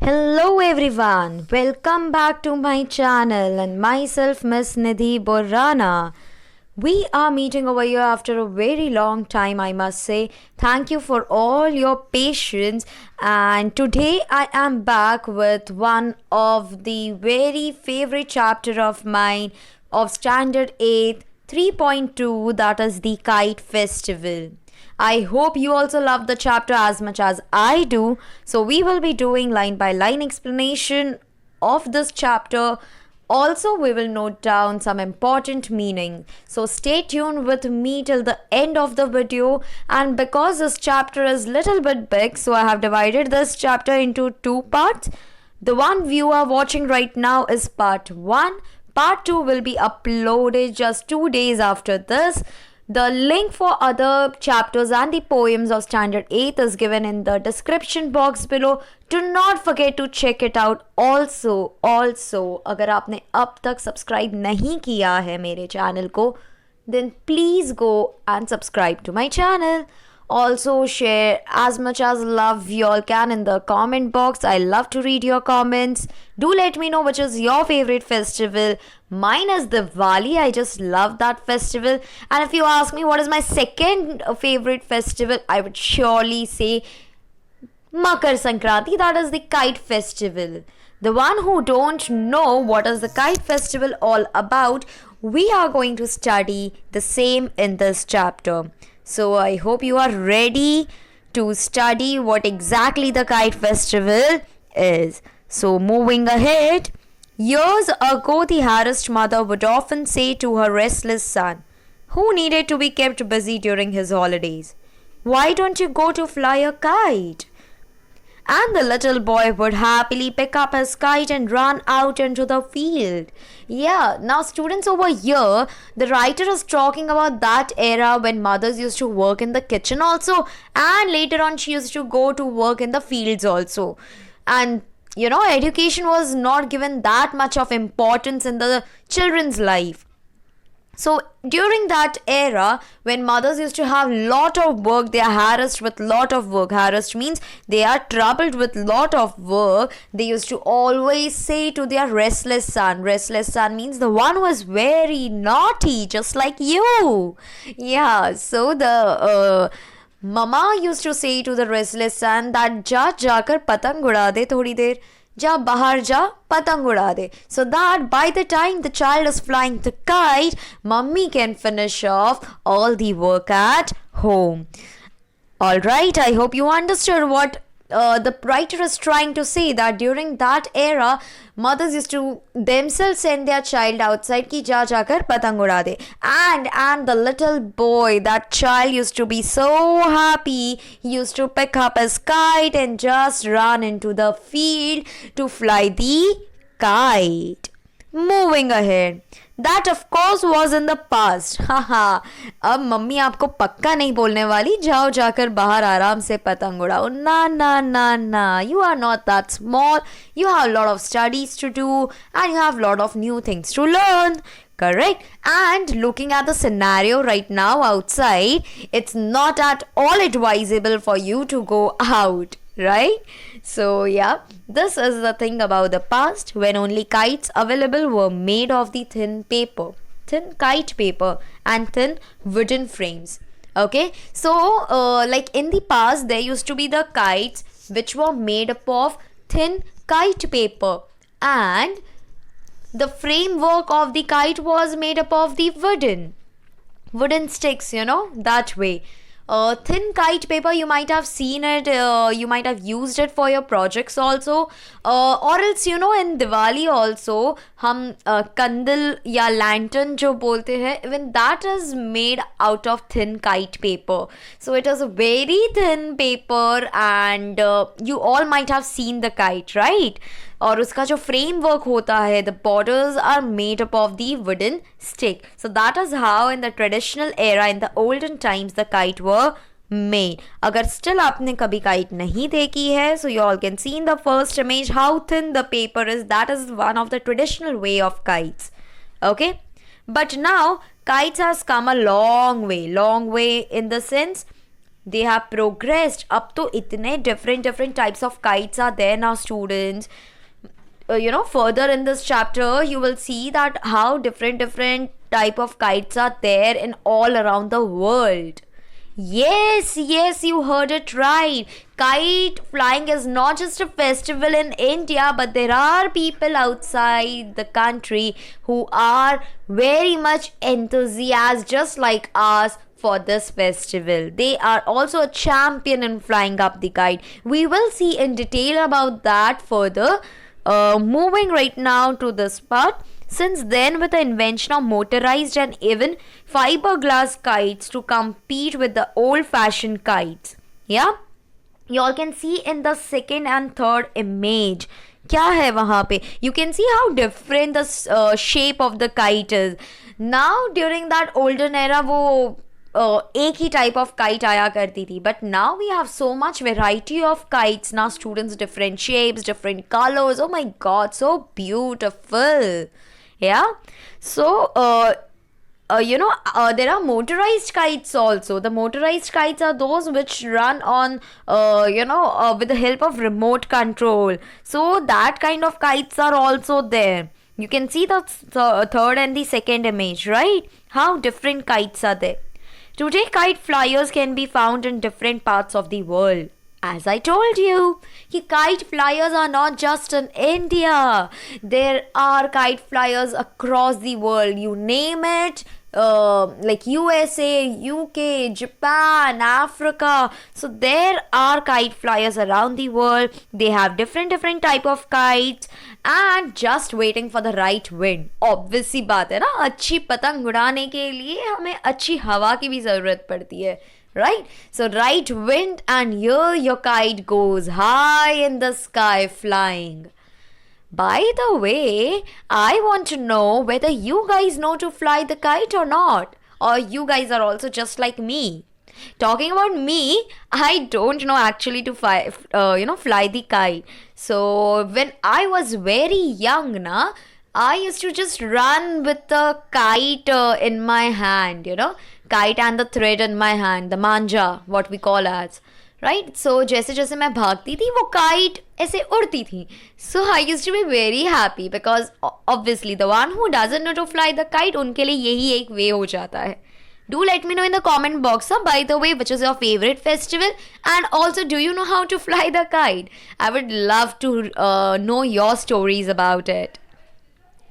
Hello everyone, welcome back to my channel and myself Miss Nidhi Borrana. We are meeting over here after a very long time, I must say. Thank you for all your patience, and today I am back with one of the very favorite chapter of mine of Standard 8 3.2, that is the Kite Festival. I hope you also love the chapter as much as I do. So we will be doing line by line explanation of this chapter. Also, we will note down some important meaning. So stay tuned with me till the end of the video. And because this chapter is little bit big, so I have divided this chapter into two parts. The one you are watching right now is part 1. Part 2 will be uploaded just 2 days after this. The link for other chapters and the poems of Standard 8 is given in the description box below. Do not forget to check it out. Also, अगर आपने अब तक subscribe नहीं किया है मेरे channel को, then please go and subscribe to my channel. Also, share as much as love you all can in the comment box. I love to read your comments. Do let me know which is your favorite festival. Mine is Diwali. I just love that festival. And if you ask me what is my second favorite festival, I would surely say Makar Sankranti. That is the kite festival. The one who don't know what is the kite festival all about, we are going to study the same in this chapter. So I hope you are ready to study what exactly the kite festival is. So moving ahead, years ago the harassed mother would often say to her restless son, who needed to be kept busy during his holidays, "Why don't you go to fly a kite?" And the little boy would happily pick up his kite and run out into the field. Yeah, now students over here, the writer is talking about that era when mothers used to work in the kitchen also, and later on she used to go to work in the fields also. And education was not given that much of importance in the children's life. So during that era, when mothers used to have lot of work, they are harassed with lot of work. Harassed means they are troubled with lot of work. They used to always say to their restless son. Restless son means the one who is very naughty, just like you. Yeah, so the mama used to say to the restless son that जा जाकर पतंग उड़ा दे थोड़ी देर, जा बाहर जा पतंग उड़ा दे, so that by the time the child is flying the kite, mummy can finish off all the work at home. Alright, I hope you understood what the writer is trying to say, that during that era, mothers used to themselves send their child outside ki ja jakar patang uda de. And the little boy, that child used to be so happy. He used to pick up his kite and just run into the field to fly the kite. Moving ahead, that of course was in the past. हाहा, अब mummy आपको पक्का नहीं बोलने वाली जाओ जाकर बाहर आराम से पतंग उड़ाओ. ना ना ना ना, you are not that small. You have a lot of studies to do and you have a lot of new things to learn. Correct? And looking at the scenario right now outside, it's not at all advisable for you to go out. Right? So yeah, this is the thing about the past, when only kites available were made of the thin paper, thin kite paper and thin wooden frames. Okay, so like in the past there used to be the kites which were made up of thin kite paper, and the framework of the kite was made up of the wooden sticks, that way. Thin kite paper, you might have seen it, you might have used it for your projects also, or else in Diwali also हम candle या lantern जो बोलते हैं, even that is made out of thin kite paper. So it is a very thin paper, and you all might have seen the kite, right? और उसका जो framework होता है, the borders are made up of the wooden stick. So that is how in the traditional era, in the olden times, the kite were made. अगर still आपने कभी kite नहीं देखी है, so you all can see in the first image how thin the paper is. That is one of the traditional way of kites. Okay, but now kites has come a long way in the sense they have progressed. अब तो इतने different types of kites are there now, students. Further in this chapter, you will see that how different type of kites are there in all around the world. Yes, you heard it right. Kite flying is not just a festival in India, but there are people outside the country who are very much enthusiastic, just like us, for this festival. They are also a champion in flying up the kite. We will see in detail about that further. Moving right now to this part. Since then, with the invention of motorized and even fiberglass kites to compete with the old-fashioned kites, yeah, you all can see in the second and third image. क्या है वहाँ पे? You can see how different the shape of the kite is. Now during that olden era, वो एक ही type of kite आया करती थी, but now we have so much variety of kites now students, different shapes, different colours. Oh my God, so beautiful. Yeah, so there are motorized kites also. The motorized kites are those which run on with the help of remote control. So that kind of kites are also there. You can see the third and the second image, right? How different kites are there. Today, kite flyers can be found in different parts of the world. As I told you, kite flyers are not just in India. There are kite flyers across the world. You name it, like USA, UK, Japan, Africa. So there are kite flyers around the world. They have different type of kites and just waiting for the right wind. Obviously बात है ना, अच्छी पतंग उड़ाने के लिए हमें अच्छी हवा की भी ज़रूरत पड़ती है. Right? So right wind and here your kite goes high in the sky flying. By the way, I want to know whether you guys know to fly the kite or not. Or you guys are also just like me. Talking about me, I don't know actually to fly the kite. So when I was very young, I used to just run with the kite in my hand, kite and the thread in my hand, the manja, what we call as, right? So जैसे जैसे मैं भागती थी वो kite ऐसे उड़ती थी. So I used to be very happy because obviously the one who doesn't know to fly the kite, उनके लिए यही एक way हो जाता है. Do let me know in the comment box, by the way, which is your favorite festival, and also do you know how to fly the kite? I would love to know your stories about it.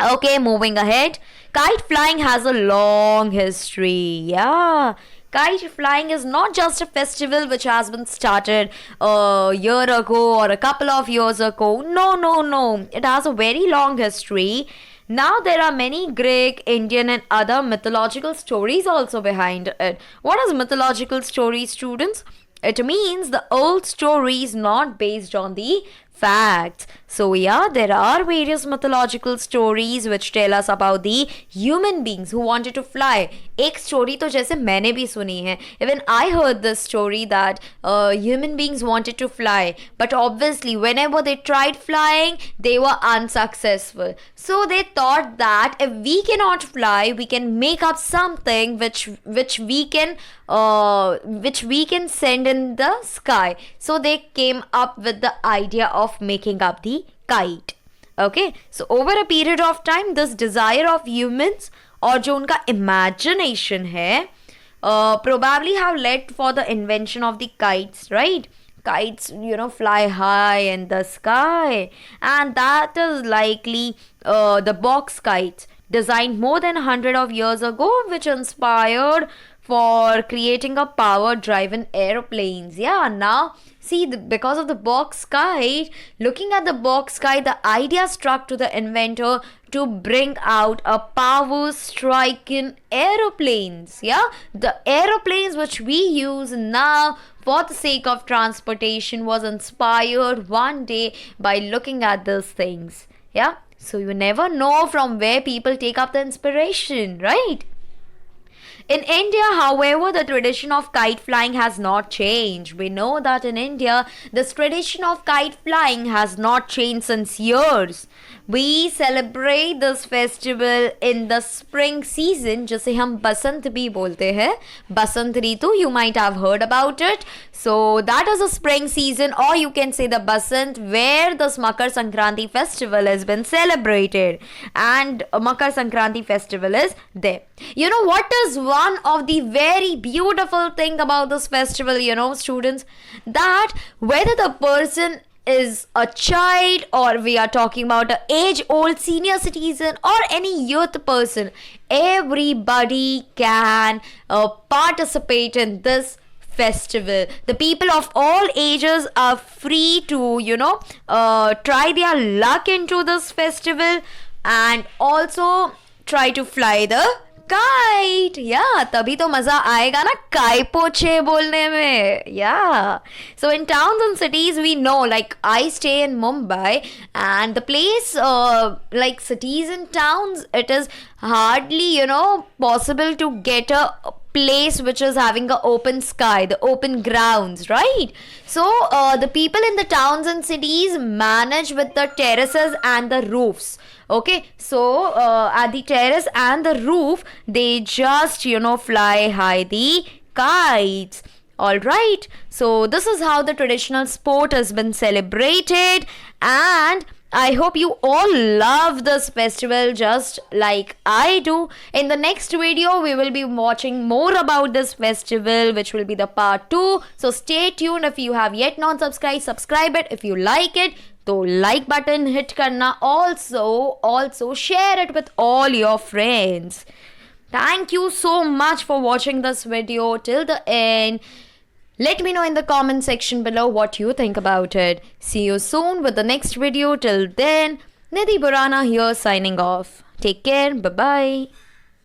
Okay, moving ahead. Kite flying has a long history. Yeah. Kite flying is not just a festival which has been started a year ago or a couple of years ago. No. It has a very long history. Now there are many Greek, Indian and other mythological stories also behind it. What is mythological stories, students? It means the old stories not based on the facts. So yeah, there are various mythological stories which tell us about the human beings who wanted to fly. एक story तो जैसे मैंने भी सुनी है. Even I heard this story that human beings wanted to fly, but obviously whenever they tried flying, they were unsuccessful. So they thought that if we cannot fly, we can make up something which we can send in the sky. So they came up with the idea of making up the kite. Okay, so over a period of time, this desire of humans और जो उनका imagination है probably have led for the invention of the kites, right? Kites, fly high in the sky, and that is likely the box kites designed more than 100 of years ago, which inspired for creating a power-driven airplanes. Yeah, now see, because of the box kite, looking at the box kite, the idea struck to the inventor to bring out a power-striking aeroplanes. Yeah, the aeroplanes which we use now for the sake of transportation was inspired one day by looking at these things. Yeah, so you never know from where people take up the inspiration, right? In India, however, the tradition of kite flying has not changed. We know that in India, this tradition of kite flying has not changed since years. We celebrate this festival in the spring season, जिसे हम बसंत भी बोलते हैं. बसंत ऋतु, you might have heard about it. So that is the spring season, or you can say the Basant, where this Makar Sankranti festival has been celebrated. And Makar Sankranti festival is there. You know what is one of the very beautiful thing about this festival, students? That whether the person is a child, or we are talking about an age-old senior citizen, or any youth person, everybody can participate in this festival. The people of all ages are free to try their luck into this festival, and also try to fly the kite. Yeah, तभी तो मजा आएगा ना काय पोछे बोलने में. Yeah. So in towns and cities, we know, like I stay in Mumbai, and the place, like cities and towns, it is hardly possible to get a place which is having a open sky, the open grounds, right? So the people in the towns and cities manage with the terraces and the roofs. Okay, so at the terrace and the roof, they just fly high the kites. Alright, so this is how the traditional sport has been celebrated, and I hope you all love this festival just like I do. In the next video, we will be watching more about this festival, which will be the part 2. So stay tuned. If you have yet not subscribed, subscribe it. If you like it, तो like button hit करना. Also share it with all your friends. Thank you so much for watching this video till the end. Let me know in the comment section below what you think about it. See you soon with the next video. Till then, Nidhi Borana here signing off. Take care. Bye-bye.